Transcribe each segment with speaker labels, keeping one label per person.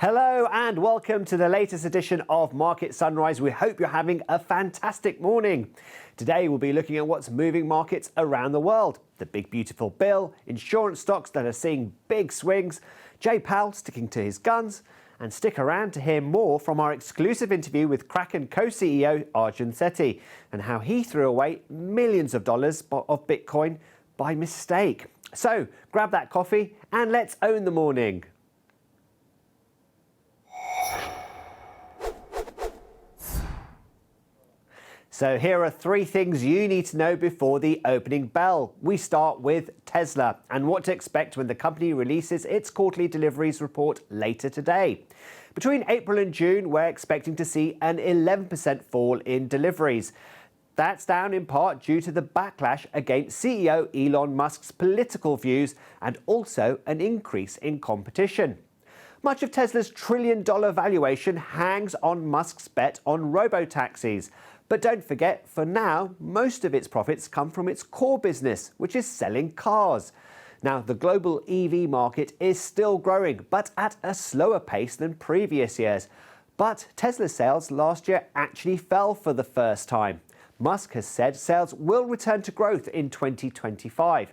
Speaker 1: Hello and welcome to the latest edition of Market Sunrise. We hope you're having a fantastic morning. Today we'll be looking at what's moving markets around the world. The big beautiful bill, insurance stocks that are seeing big swings, Jay Powell sticking to his guns, and stick around to hear more from our exclusive interview with Kraken co-CEO Arjun Sethi and how he threw away millions of dollars of Bitcoin by mistake. So grab that coffee and let's own the morning. So here are three things you need to know before the opening bell. We start with Tesla and what to expect when the company releases its quarterly deliveries report later today. Between April and June, we're expecting to see an 11% fall in deliveries. That's down in part due to the backlash against CEO Elon Musk's political views and also an increase in competition. Much of Tesla's trillion-dollar valuation hangs on Musk's bet on robo-taxis. But don't forget, for now, most of its profits come from its core business, which is selling cars. Now, the global EV market is still growing, but at a slower pace than previous years. But Tesla sales last year actually fell for the first time. Musk has said sales will return to growth in 2025.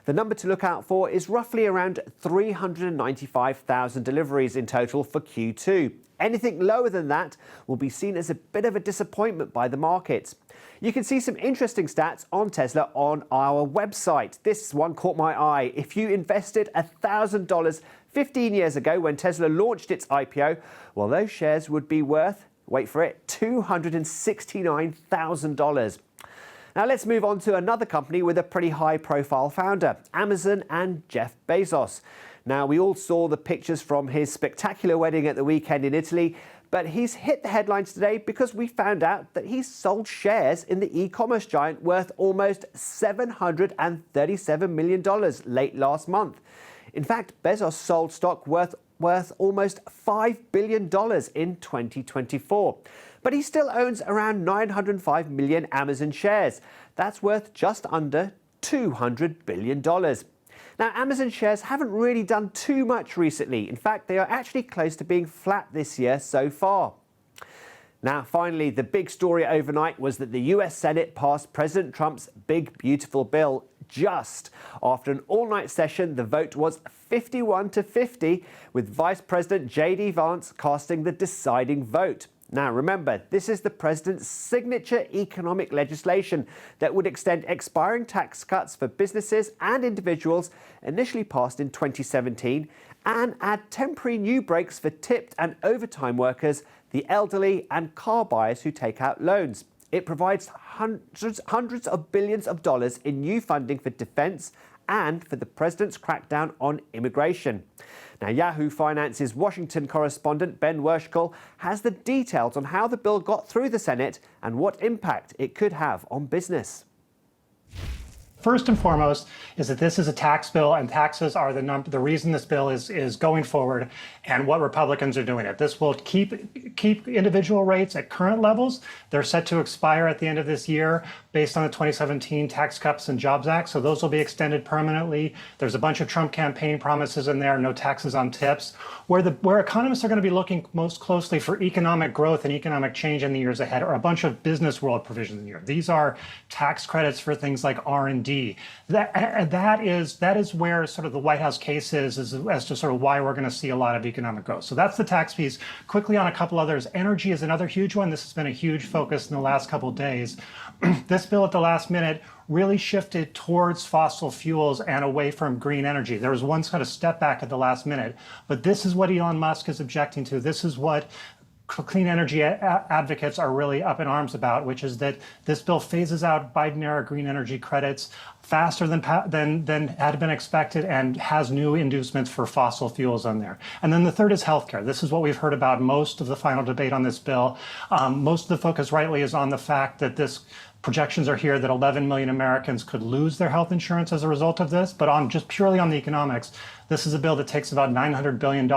Speaker 1: The number to look out for is roughly around 395,000 deliveries in total for Q2. Anything lower than that will be seen as a bit of a disappointment by the markets. You can see some interesting stats on Tesla on our website. This one caught my eye. If you invested $1,000 15 years ago when Tesla launched its IPO, well, those shares would be worth, wait for it, $269,000. Now let's move on to another company with a pretty high-profile founder, Amazon and Jeff Bezos. Now, we all saw the pictures from his spectacular wedding at the weekend in Italy, but he's hit the headlines today because we found out that he's sold shares in the e-commerce giant worth almost $737 million late last month. In fact, Bezos sold stock worth almost $5 billion in 2024. But he still owns around 905 million Amazon shares. That's worth just under $200 billion. Now, Amazon shares haven't really done too much recently. In fact, they are actually close to being flat this year so far. Now, finally, the big story overnight was that the US Senate passed President Trump's big, beautiful bill just after an all-night session. The vote was 51-50, with Vice President Vance casting the deciding vote. Now, remember, this is the president's signature economic legislation that would extend expiring tax cuts for businesses and individuals initially passed in 2017 and add temporary new breaks for tipped and overtime workers, the elderly and car buyers who take out loans. It provides hundreds of billions of dollars in new funding for defense and for the president's crackdown on immigration. Now, Yahoo Finance's Washington correspondent Ben Werschkul has the details on how the bill got through the Senate and what impact it could have on business.
Speaker 2: First and foremost is that this is a tax bill, and taxes are the reason this bill is going forward and what Republicans are doing it. This will keep individual rates at current levels. They're set to expire at the end of this year based on the 2017 Tax Cuts and Jobs Act, so those will be extended permanently. There's a bunch of Trump campaign promises in there, no taxes on tips. Where economists are going to be looking most closely for economic growth and economic change in the years ahead are a bunch of business world provisions in here. These are tax credits for things like R&D. That is where sort of the White House case is as to sort of why we're going to see a lot of economic growth. So that's the tax piece. Quickly on a couple others, energy is another huge one. This has been a huge focus in the last couple of days. This bill at the last minute really shifted towards fossil fuels and away from green energy. There was one kind of step back at the last minute, but this is what Elon Musk is objecting to. This is what clean energy advocates are really up in arms about, which is that this bill phases out Biden-era green energy credits faster than had been expected and has new inducements for fossil fuels on there. And then the third is healthcare. This is what we've heard about most of the final debate on this bill. Most of the focus rightly is on the fact that projections are here that 11 million Americans could lose their health insurance as a result of this, but purely on the economics, this is a bill that takes about $900 billion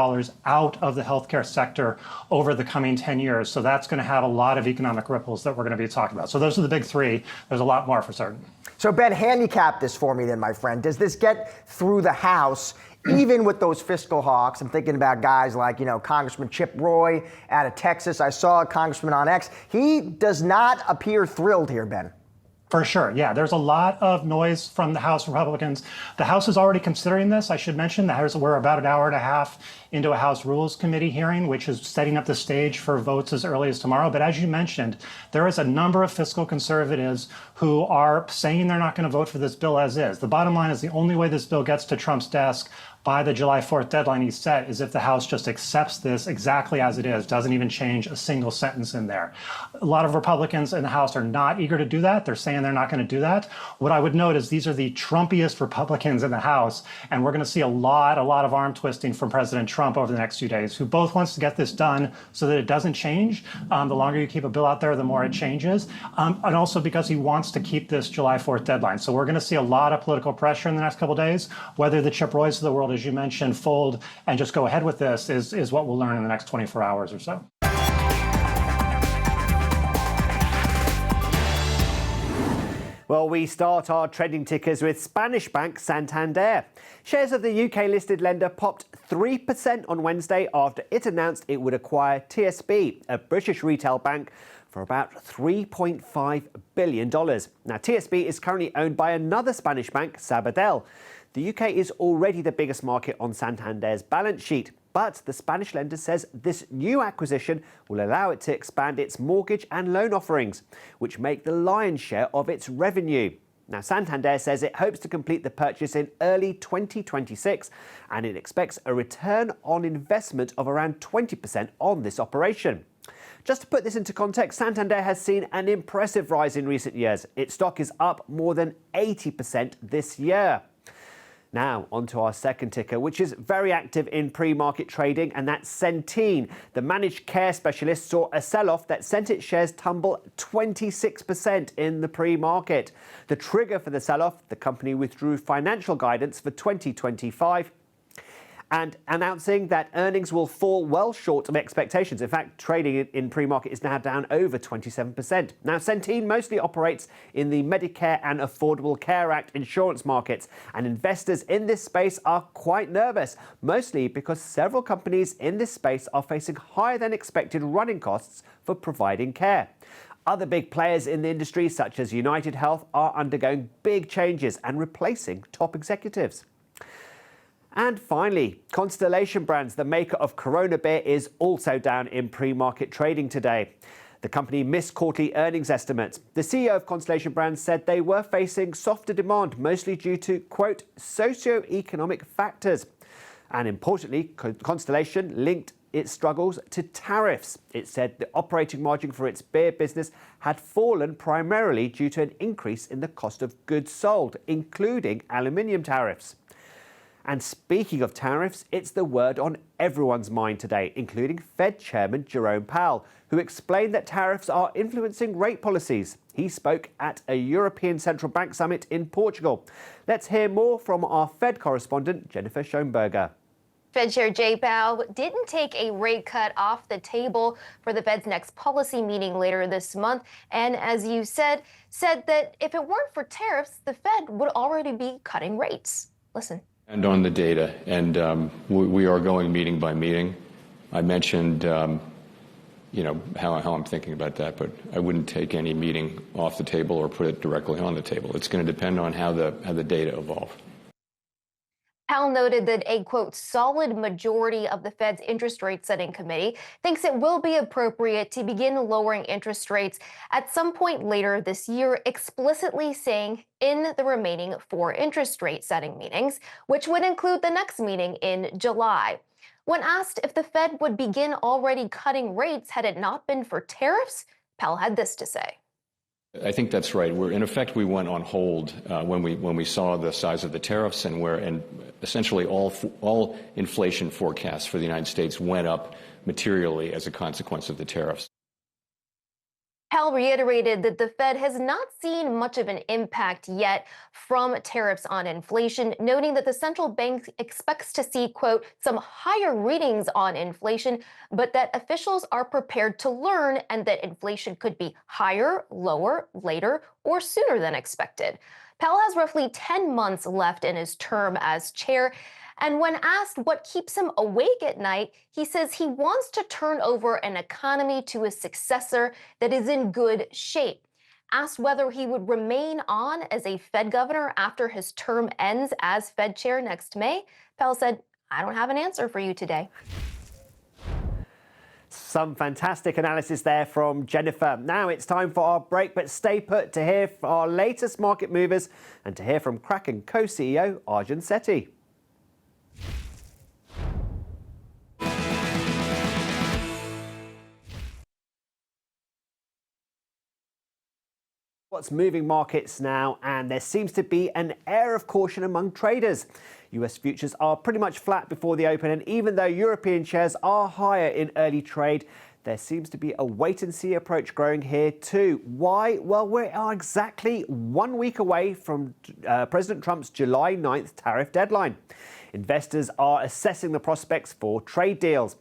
Speaker 2: out of the healthcare sector over the coming 10 years. So that's going to have a lot of economic ripples that we're going to be talking about. So those are the big three. There's a lot more for certain.
Speaker 3: So Ben, handicap this for me then, my friend. Does this get through the House even with those fiscal hawks. I'm thinking about guys like, Congressman Chip Roy out of Texas. I saw a congressman on X. He does not appear thrilled here, Ben.
Speaker 2: For sure. Yeah, there's a lot of noise from the House Republicans. The House is already considering this. I should mention that we're about an hour and a half into a House Rules Committee hearing, which is setting up the stage for votes as early as tomorrow. But as you mentioned, there is a number of fiscal conservatives who are saying they're not going to vote for this bill as is. The bottom line is the only way this bill gets to Trump's desk by the July 4th deadline he set is if the House just accepts this exactly as it is, doesn't even change a single sentence in there. A lot of Republicans in the House are not eager to do that. They're saying they're not going to do that. What I would note is these are the Trumpiest Republicans in the House, and we're going to see a lot of arm twisting from President Trump over the next few days, who both wants to get this done so that it doesn't change. The longer you keep a bill out there, the more it changes, and also because he wants to keep this July 4th deadline. So we're going to see a lot of political pressure in the next couple of days. Whether the Chip Roys of the world, as you mentioned, fold and just go ahead with this is what we'll learn in the next 24 hours or so.
Speaker 1: Well, we start our trending tickers with Spanish bank Santander. Shares of the UK-listed lender popped 3% on Wednesday after it announced it would acquire TSB, a British retail bank, for about $3.5 billion. Now, TSB is currently owned by another Spanish bank, Sabadell. The UK is already the biggest market on Santander's balance sheet, but the Spanish lender says this new acquisition will allow it to expand its mortgage and loan offerings, which make the lion's share of its revenue. Now, Santander says it hopes to complete the purchase in early 2026, and it expects a return on investment of around 20% on this operation. Just to put this into context, Santander has seen an impressive rise in recent years. Its stock is up more than 80% this year. Now, on to our second ticker, which is very active in pre-market trading, and that's Centene. The managed care specialist saw a sell-off that sent its shares tumble 26% in the pre-market. The trigger for the sell-off, the company withdrew financial guidance for 2025 and announcing that earnings will fall well short of expectations. In fact, trading in pre-market is now down over 27%. Now, Centene mostly operates in the Medicare and Affordable Care Act insurance markets, and investors in this space are quite nervous, mostly because several companies in this space are facing higher than expected running costs for providing care. Other big players in the industry, such as United Health, are undergoing big changes and replacing top executives. And finally, Constellation Brands, the maker of Corona beer, is also down in pre-market trading today. The company missed quarterly earnings estimates. The CEO of Constellation Brands said they were facing softer demand, mostly due to, quote, socio-economic factors. And importantly, Constellation linked its struggles to tariffs. It said the operating margin for its beer business had fallen primarily due to an increase in the cost of goods sold, including aluminium tariffs. And speaking of tariffs, it's the word on everyone's mind today, including Fed Chairman Jerome Powell, who explained that tariffs are influencing rate policies. He spoke at a European Central Bank summit in Portugal. Let's hear more from our Fed correspondent, Jennifer Schoenberger.
Speaker 4: Fed Chair Jay Powell didn't take a rate cut off the table for the Fed's next policy meeting later this month. And as you said that if it weren't for tariffs, the Fed would already be cutting rates. Listen.
Speaker 5: And on the data, and we are going meeting by meeting. I mentioned, how I'm thinking about that, but I wouldn't take any meeting off the table or put it directly on the table. It's going to depend on how the data evolve.
Speaker 4: Powell noted that a, quote, solid majority of the Fed's interest rate setting committee thinks it will be appropriate to begin lowering interest rates at some point later this year, explicitly saying in the remaining 4 interest rate setting meetings, which would include the next meeting in July. When asked if the Fed would begin already cutting rates had it not been for tariffs, Powell had this to say.
Speaker 5: I think that's right. In effect, we went on hold when we saw the size of the tariffs and essentially all inflation forecasts for the United States went up materially as a consequence of the tariffs.
Speaker 4: Powell reiterated that the Fed has not seen much of an impact yet from tariffs on inflation, noting that the central bank expects to see, quote, some higher readings on inflation, but that officials are prepared to learn and that inflation could be higher, lower, later, or sooner than expected. Powell has roughly 10 months left in his term as chair. And when asked what keeps him awake at night, he says he wants to turn over an economy to a successor that is in good shape. Asked whether he would remain on as a Fed governor after his term ends as Fed chair next May, Powell said, "I don't have an answer for you today."
Speaker 1: Some fantastic analysis there from Jennifer. Now it's time for our break, but stay put to hear our latest market movers and to hear from Kraken co-CEO Arjun Sethi. What's moving markets now, and there seems to be an air of caution among traders. US futures are pretty much flat before the open, and even though European shares are higher in early trade, there seems to be a wait-and-see approach growing here too. Why? Well, we are exactly 1 week away from President Trump's July 9th tariff deadline. Investors are assessing the prospects for trade deals.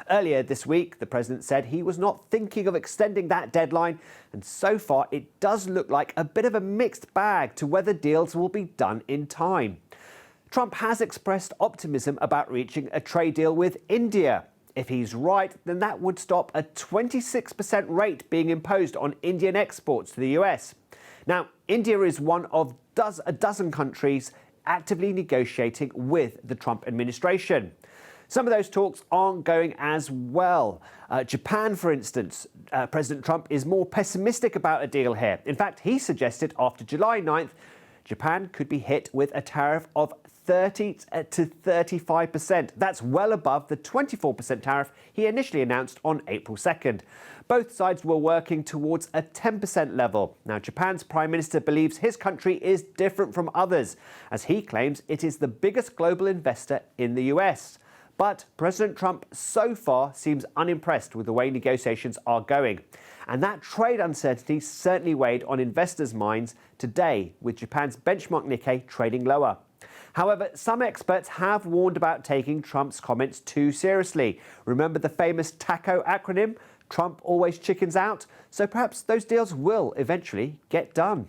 Speaker 1: Earlier this week, the president said he was not thinking of extending that deadline, and so far it does look like a bit of a mixed bag to whether deals will be done in time. Trump has expressed optimism about reaching a trade deal with India. If he's right, then that would stop a 26% rate being imposed on Indian exports to the US. Now, India is one of a dozen countries actively negotiating with the Trump administration. Some of those talks aren't going as well. Japan, for instance, President Trump is more pessimistic about a deal here. In fact, he suggested after July 9th, Japan could be hit with a tariff of 30 to 35%. That's well above the 24% tariff he initially announced on April 2nd. Both sides were working towards a 10% level. Now, Japan's Prime Minister believes his country is different from others, as he claims it is the biggest global investor in the US. But President Trump so far seems unimpressed with the way negotiations are going. And that trade uncertainty certainly weighed on investors' minds today, with Japan's benchmark Nikkei trading lower. However, some experts have warned about taking Trump's comments too seriously. Remember the famous TACO acronym? Trump always chickens out. So perhaps those deals will eventually get done.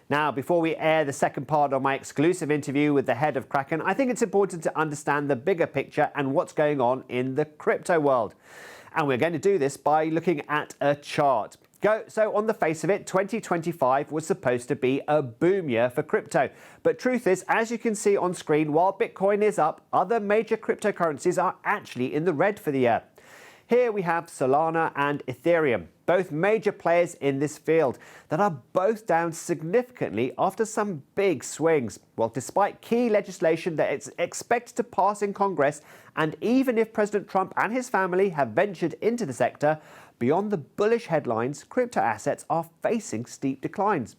Speaker 1: Now, before we air the second part of my exclusive interview with the head of Kraken, I think it's important to understand the bigger picture and what's going on in the crypto world. And we're going to do this by looking at a chart. So on the face of it, 2025 was supposed to be a boom year for crypto. But truth is, as you can see on screen, while Bitcoin is up, other major cryptocurrencies are actually in the red for the year. Here we have Solana and Ethereum, both major players in this field that are both down significantly after some big swings. Well, despite key legislation that is expected to pass in Congress, and even if President Trump and his family have ventured into the sector, beyond the bullish headlines, crypto assets are facing steep declines.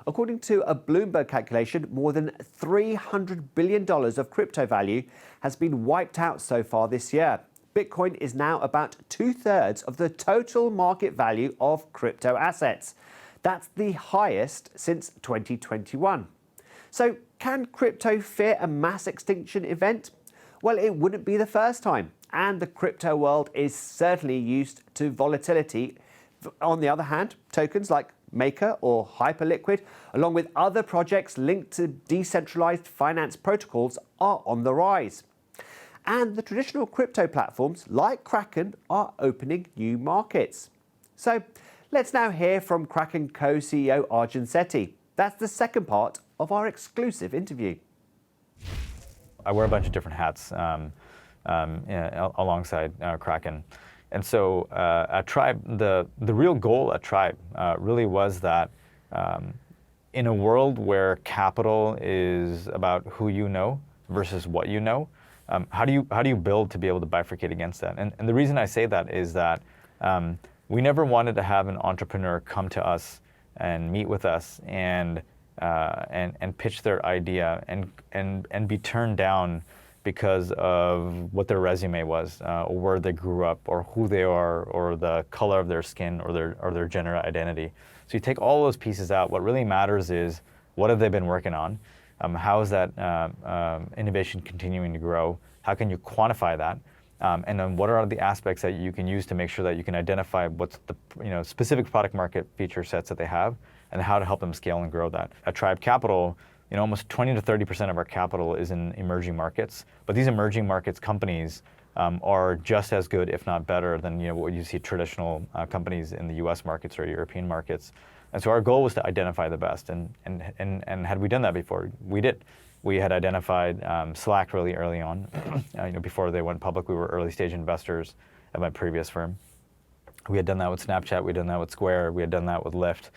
Speaker 1: According to a Bloomberg calculation, more than $300 billion of crypto value has been wiped out so far this year. Bitcoin is now about 2/3 of the total market value of crypto assets. That's the highest since 2021. So can crypto fear a mass extinction event? Well, it wouldn't be the first time, and the crypto world is certainly used to volatility. On the other hand, tokens like Maker or Hyperliquid, along with other projects linked to decentralized finance protocols, are on the rise. And the traditional crypto platforms like Kraken are opening new markets. So let's now hear from Kraken co-CEO Arjun Sethi. That's the second part of our exclusive interview.
Speaker 6: I wear a bunch of different hats alongside Kraken. And so at Tribe, the real goal at Tribe really was that in a world where capital is about who you know versus what you know, how do you build to be able to bifurcate against that? And the reason I say that is that we never wanted to have an entrepreneur come to us and meet with us and pitch their idea and be turned down because of what their resume was, or where they grew up, or who they are, or the color of their skin, or their gender identity. So you take all those pieces out. What really matters is what have they been working on? How is that innovation continuing to grow? How can you quantify that? and then what are the aspects that you can use to make sure that you can identify what's the specific product market feature sets that they have, and how to help them scale and grow that. At Tribe Capital, almost 20 to 30% of our capital is in emerging markets, but these emerging markets companies are just as good, if not better, than what you see traditional companies in the U.S. markets or European markets. And so our goal was to identify the best, and had we done that before? We did. We had identified Slack really early on. Before they went public, we were early stage investors at my previous firm. We had done that with Snapchat. We had done that with Square. We had done that with Lyft.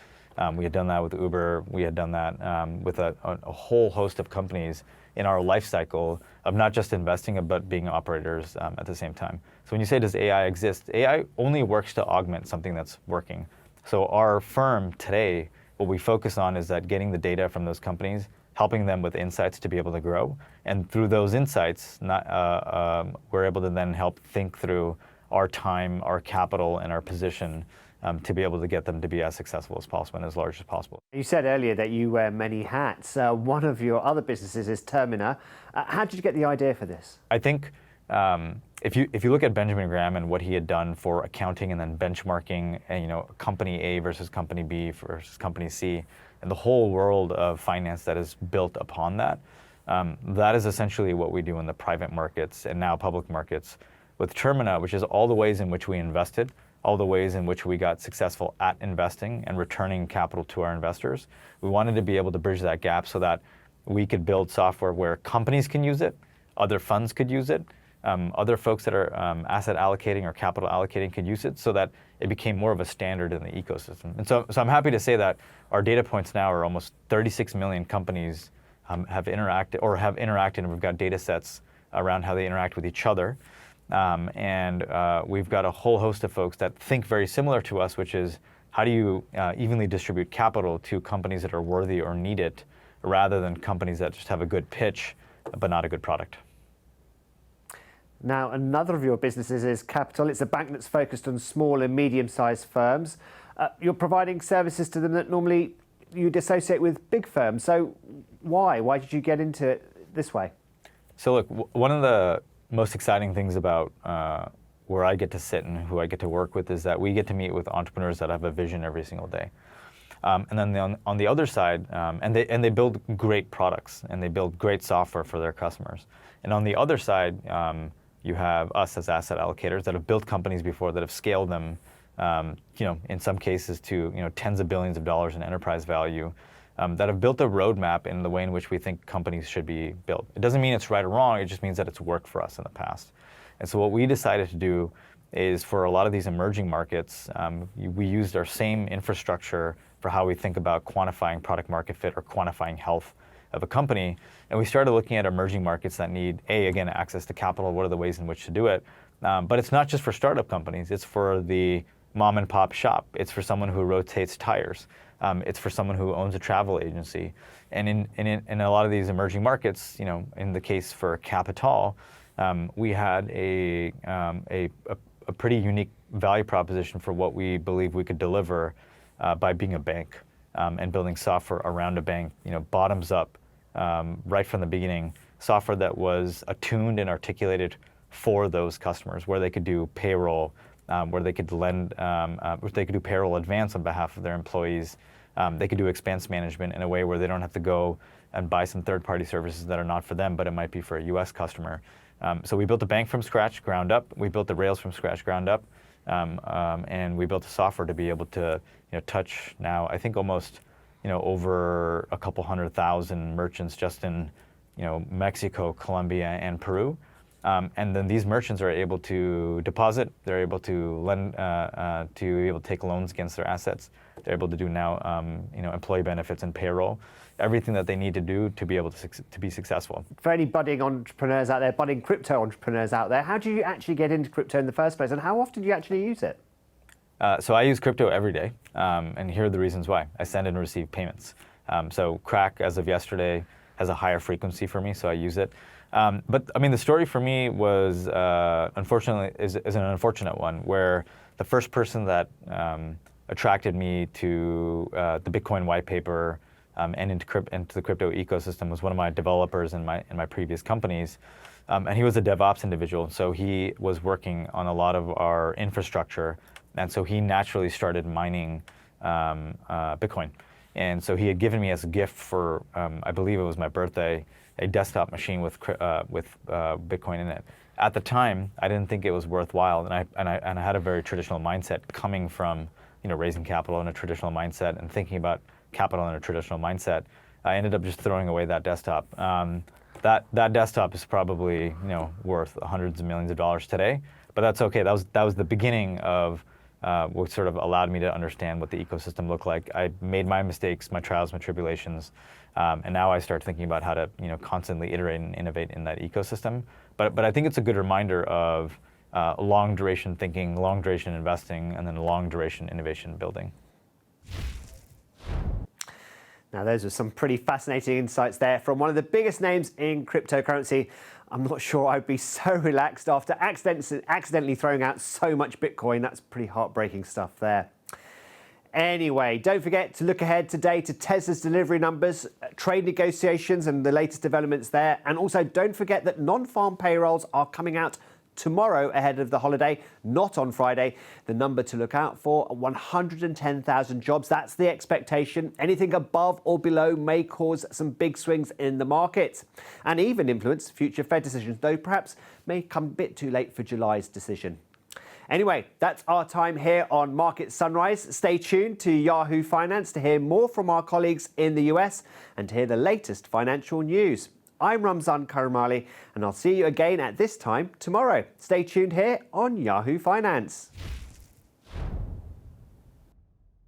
Speaker 6: We had done that with Uber. We had done that with a whole host of companies in our life cycle of not just investing, but being operators at the same time. So when you say, does AI exist? AI only works to augment something that's working. So our firm today, what we focus on is that getting the data from those companies, helping them with insights to be able to grow. And through those insights, we're able to then help think through our time, our capital, and our position to be able to get them to be as successful as possible and as large as possible.
Speaker 1: You said earlier that you wear many hats. One of your other businesses is Termina. How did you get the idea for this?
Speaker 6: I think if you look at Benjamin Graham and what he had done for accounting and then benchmarking, company A versus company B versus company C, and the whole world of finance that is built upon that, that is essentially what we do in the private markets and now public markets with Termina, which is all the ways in which we invested, all the ways in which we got successful at investing and returning capital to our investors. We wanted to be able to bridge that gap so that we could build software where companies can use it, other funds could use it, other folks that are asset allocating or capital allocating could use it, so that it became more of a standard in the ecosystem. And so I'm happy to say that our data points now are almost 36 million companies have interacted, and we've got data sets around how they interact with each other. And we've got a whole host of folks that think very similar to us, which is how do you evenly distribute capital to companies that are worthy or need it, rather than companies that just have a good pitch but not a good product.
Speaker 1: Now, another of your businesses is Capital. It's a bank that's focused on small and medium-sized firms. You're providing services to them that normally you'd associate with big firms. So why? Why did you get into it this way? So
Speaker 6: look, one of the most exciting things about where I get to sit and who I get to work with is that we get to meet with entrepreneurs that have a vision every single day. And then on the other side, and they build great products and they build great software for their customers. And on the other side, you have us as asset allocators that have built companies before, that have scaled them, in some cases to tens of billions of dollars in enterprise value, that have built a roadmap in the way in which we think companies should be built. It doesn't mean it's right or wrong, it just means that it's worked for us in the past. And so what we decided to do is, for a lot of these emerging markets, we used our same infrastructure for how we think about quantifying product market fit or quantifying health of a company. And we started looking at emerging markets that need, again, access to capital. What are the ways in which to do it? But it's not just for startup companies. It's for the mom and pop shop. It's for someone who rotates tires. It's for someone who owns a travel agency. And in a lot of these emerging markets, in the case for Capital, we had a pretty unique value proposition for what we believe we could deliver by being a bank and building software around a bank, bottoms up, right from the beginning, software that was attuned and articulated for those customers, where they could do payroll, where they could lend, where they could do payroll advance on behalf of their employees. They could do expense management in a way where they don't have to go and buy some third-party services that are not for them, but it might be for a US customer. So we built a bank from scratch, ground up. We built the rails from scratch, ground up. And we built a software to be able to touch now, I think, almost over a couple 100,000 merchants just in Mexico, Colombia, and Peru. And then these merchants are able to deposit. They're able to lend, to be able to take loans against their assets. They're able to do now, employee benefits and payroll, everything that they need to do to be able to be successful. For any budding entrepreneurs out there, budding crypto entrepreneurs out there, how do you actually get into crypto in the first place, and how often do you actually use it? So I use crypto every day, and here are the reasons why. I send and receive payments. So Kraken, as of yesterday, has a higher frequency for me, so I use it. But I mean, the story for me was, unfortunately, is an unfortunate one, where the first person that attracted me to the Bitcoin white paper and into the crypto ecosystem was one of my developers in my previous companies. And he was a DevOps individual, so he was working on a lot of our infrastructure, and so he naturally started mining Bitcoin. And so he had given me as a gift for, I believe it was my birthday, a desktop machine with Bitcoin in it. At the time, I didn't think it was worthwhile, and I had a very traditional mindset coming from, raising capital in a traditional mindset and thinking about capital in a traditional mindset. I ended up just throwing away that desktop. That desktop is probably worth hundreds of millions of dollars today, but that's okay. That was the beginning of what sort of allowed me to understand what the ecosystem looked like. I made my mistakes, my trials, my tribulations, and now I start thinking about how to constantly iterate and innovate in that ecosystem. But I think it's a good reminder of long duration thinking, long duration investing, and then long duration innovation building.
Speaker 1: Now, those are some pretty fascinating insights there from one of the biggest names in cryptocurrency. I'm not sure I'd be so relaxed after accidentally throwing out so much Bitcoin. That's pretty heartbreaking stuff there. Anyway, don't forget to look ahead today to Tesla's delivery numbers, trade negotiations and the latest developments there. And also don't forget that non-farm payrolls are coming out tomorrow ahead of the holiday, not on Friday. The number to look out for, 110,000 jobs. That's the expectation. Anything above or below may cause some big swings in the market and even influence future Fed decisions, though perhaps may come a bit too late for July's decision. Anyway, that's our time here on Market Sunrise. Stay tuned to Yahoo Finance to hear more from our colleagues in the US and to hear the latest financial news. I'm Ramzan Karmali, and I'll see you again at this time tomorrow. Stay tuned here on Yahoo Finance.